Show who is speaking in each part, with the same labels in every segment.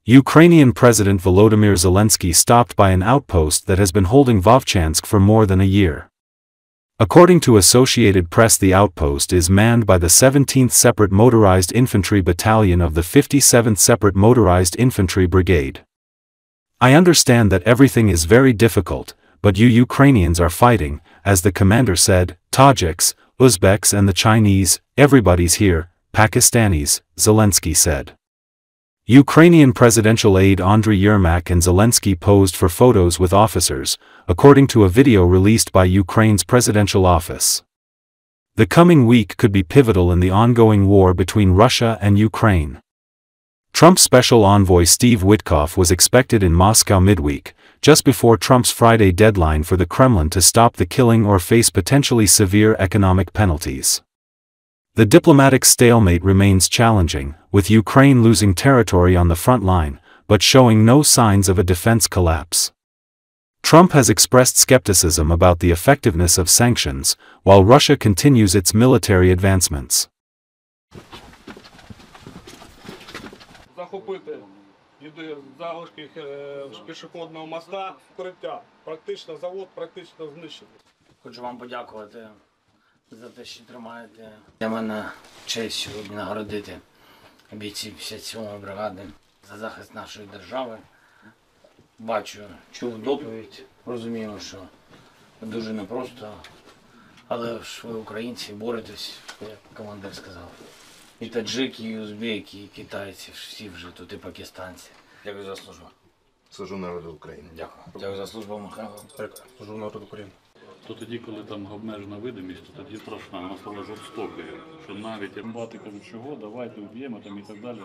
Speaker 1: Ukrainian President Volodymyr Zelenskyy stopped by an outpost that has been holding Vovchansk for more than a year. According to Associated Press, the outpost is manned by the 17th Separate Motorized Infantry Battalion of the 57th Separate Motorized Infantry Brigade. "I understand that everything is very difficult, but you Ukrainians are fighting," as the commander said. "Tajiks, Uzbeks and the Chinese, everybody's here, Pakistanis," Zelensky said. Ukrainian presidential aide Andriy Yermak and Zelensky posed for photos with officers, according to a video released by Ukraine's presidential office. The coming week could be pivotal in the ongoing war between Russia and Ukraine. Trump's special envoy Steve Witkoff was expected in Moscow midweek, just before Trump's Friday deadline for the Kremlin to stop the killing or face potentially severe economic penalties. The diplomatic stalemate remains challenging, with Ukraine losing territory on the front line, but showing no signs of a defense collapse. Trump has expressed skepticism about the effectiveness of sanctions, while Russia continues its military advancements.
Speaker 2: Захопити залишки пішохідного моста, укриття. Практично завод практично знищений.
Speaker 3: Хочу вам подякувати за те, що тримаєте. Для мене честь сьогодні нагородити бійців 57-ї бригади за захист нашої держави. Бачу, чув доповідь, розумію, що дуже непросто, але ж ви українці боретесь, як командир сказав. І таджики, і узбеки, і китайці, всі вже тут, і пакистанці. Дякую за службу.
Speaker 4: Служу народу України.
Speaker 3: Дякую. Дякую за службу, Михайло.
Speaker 2: Служу народу України.
Speaker 5: То тоді, коли там обмежена видимість, то тоді страшна, вона стала жорстокою. Що навіть комбати кажуть, чого, давайте вб'ємо там і так далі.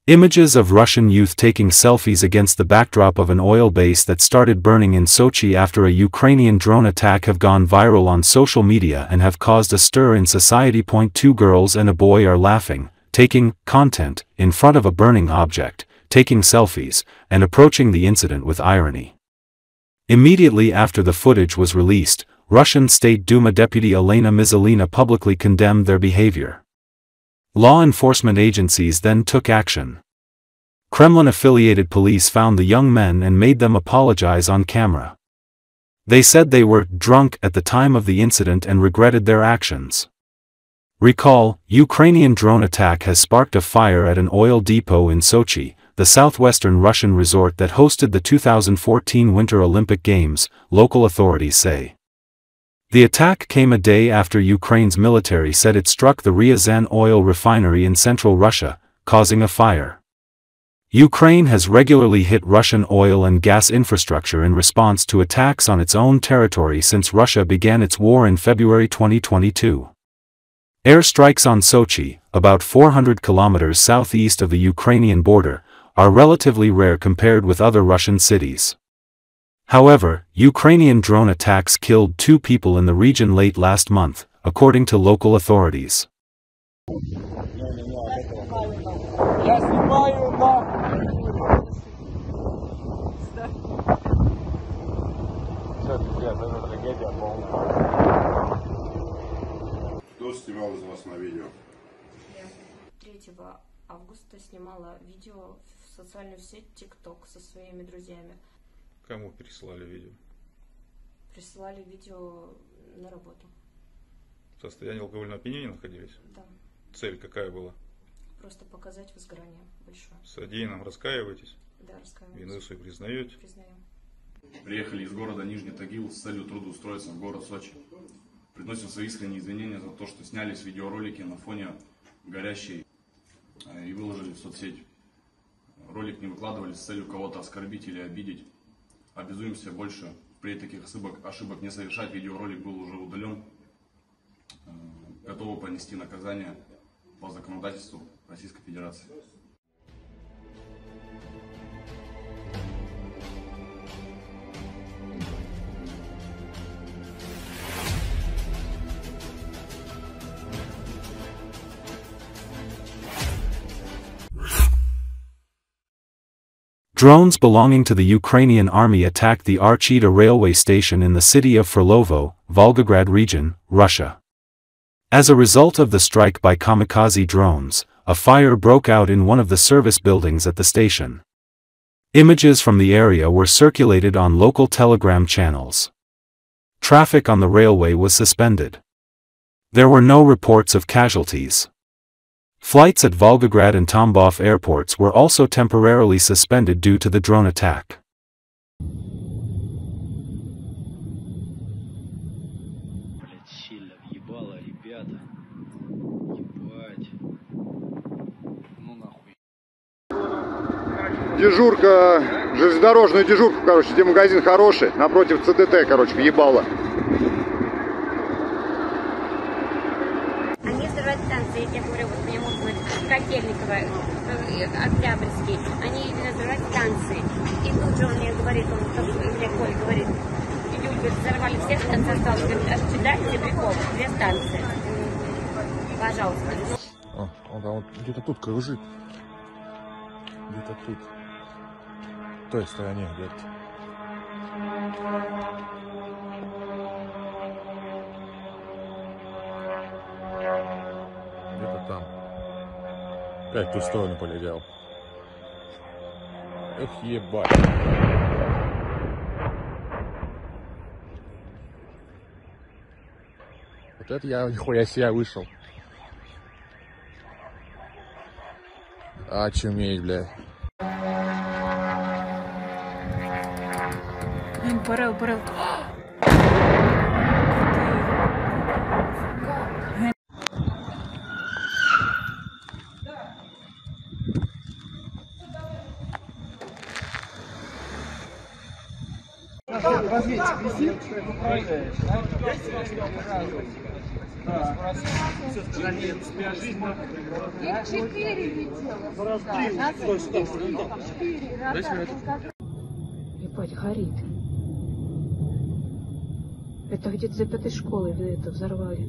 Speaker 1: Images of Russian youth taking selfies against the backdrop of an oil base that started burning in Sochi after a Ukrainian drone attack have gone viral on social media and have caused a stir in society. Two girls and a boy are laughing, taking content in front of a burning object, taking selfies, and approaching the incident with irony. Immediately after the footage was released, Russian State Duma Deputy Elena Mizalina publicly condemned their behavior. Law enforcement agencies then took action. Kremlin-affiliated police found the young men and made them apologize on camera. They said they were drunk at the time of the incident and regretted their actions. Recall, Ukrainian drone attack has sparked a fire at an oil depot in Sochi, the southwestern Russian resort that hosted the 2014 Winter Olympic Games, local authorities say. The attack came a day after Ukraine's military said it struck the Ryazan oil refinery in central Russia, causing a fire. Ukraine has regularly hit Russian oil and gas infrastructure in response to attacks on its own territory since Russia began its war in February 2022. Airstrikes on Sochi, about 400 kilometers southeast of the Ukrainian border, are relatively rare compared with other Russian cities. However, Ukrainian drone attacks killed 2 people in the region late last month, according to local authorities.
Speaker 4: Кто снимал из вас на видео?
Speaker 6: Я 3 августа снимала видео в социальную сеть TikTok со своими друзьями.
Speaker 7: Кому пересылали видео?
Speaker 6: Присылали видео на работу.
Speaker 7: В состоянии алкогольного опьянения находились?
Speaker 6: Да.
Speaker 7: Цель какая была?
Speaker 6: Просто показать возгорание большое.
Speaker 7: В содеянном раскаиваетесь?
Speaker 6: Да, раскаиваюсь.
Speaker 7: Вину свою признаете?
Speaker 6: Признаю.
Speaker 8: Приехали из города Нижний Тагил с целью трудоустроиться в город Сочи. Приносим свои искренние извинения за то, что снялись видеоролики на фоне горящей и выложили в соцсеть. Ролик не выкладывали с целью кого-то оскорбить или обидеть. Обязуемся больше впредь таких ошибок не совершать. Видеоролик был уже удален. Готовы понести наказание по законодательству Российской Федерации.
Speaker 1: Drones belonging to the Ukrainian army attacked the Archita railway station in the city of Furlovo, Volgograd region, Russia. As a result of the strike by kamikaze drones, a fire broke out in one of the service buildings at the station. Images from the area were circulated on local telegram channels. Traffic on the railway was suspended. There were no reports of casualties. Flights at Volgograd and Tambov airports were also temporarily suspended due to the drone attack.
Speaker 4: Дежурка, железнодорожную дежурку, короче, где магазин хороший, напротив ЦДТ, короче, въебало.
Speaker 9: Они взрывают станции, я говорю, вот мне можно Котельниково, Октябрьский, они именно взрывают станции. И тут же он мне говорит, мне Коля говорит, люди взорвали все станции, осталось, говорит, дайте прикол, 2 станции. Пожалуйста.
Speaker 10: Он вот где-то тут кружит. Где-то тут. В той стороне где-то. Где-то там. Опять в ту сторону полетел. Эх, ебать. Вот это я нихуя себя вышел. Очуметь, бля.
Speaker 11: Порел. Ебать, горит. Это где-то за 5-й школой это взорвали.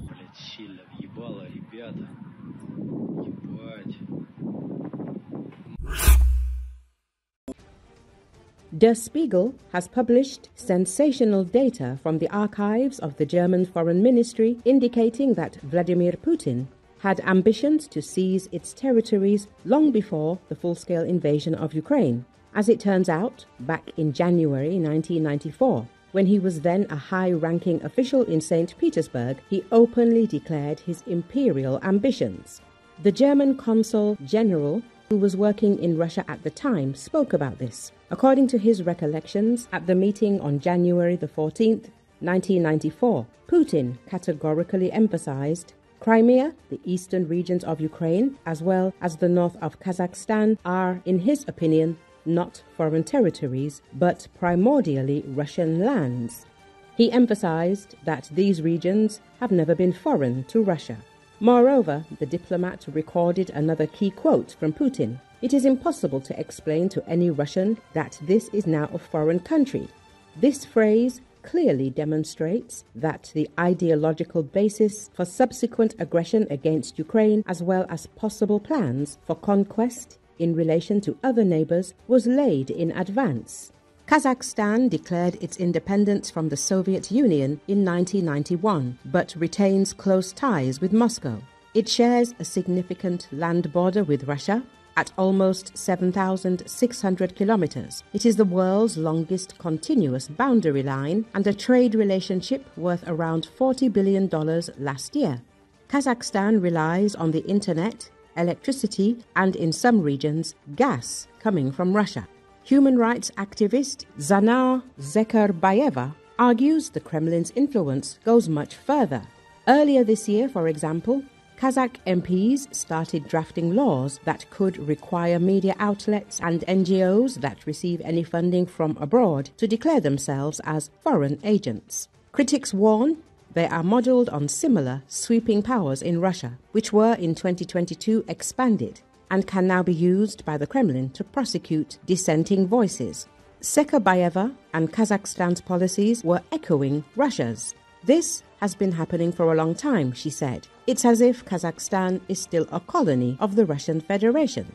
Speaker 12: Блять, сильно въебало, ребята. Ебать.
Speaker 13: Der Spiegel has published sensational data from the archives of the German Foreign Ministry indicating that Vladimir Putin had ambitions to seize its territories long before the full-scale invasion of Ukraine. As it turns out, back in January 1994, when he was then a high-ranking official in St. Petersburg, he openly declared his imperial ambitions. The German consul general, who was working in Russia at the time, spoke about this. According to his recollections, at the meeting on January the 14th, 1994, Putin categorically emphasized Crimea, the eastern regions of Ukraine, as well as the north of Kazakhstan, are, in his opinion, not foreign territories, but primordially Russian lands. He emphasized that these regions have never been foreign to Russia. Moreover, the diplomat recorded another key quote from Putin. It is impossible to explain to any Russian that this is now a foreign country. This phrase clearly demonstrates that the ideological basis for subsequent aggression against Ukraine, as well as possible plans for conquest in relation to other neighbors, was laid in advance. Kazakhstan declared its independence from the Soviet Union in 1991, but retains close ties with Moscow. It shares a significant land border with Russia at almost 7,600 kilometers. It is the world's longest continuous boundary line and a trade relationship worth around $40 billion last year. Kazakhstan relies on the internet, electricity, and in some regions, gas coming from Russia. Human rights activist Zana Zekarbayeva argues the Kremlin's influence goes much further. Earlier this year, for example, Kazakh MPs started drafting laws that could require media outlets and NGOs that receive any funding from abroad to declare themselves as foreign agents. Critics warn they are modelled on similar sweeping powers in Russia, which were in 2022 expanded and can now be used by the Kremlin to prosecute dissenting voices. Zekarbayeva and Kazakhstan's policies were echoing Russia's. This has been happening for a long time, she said. It's as if Kazakhstan is still a colony of the Russian Federation.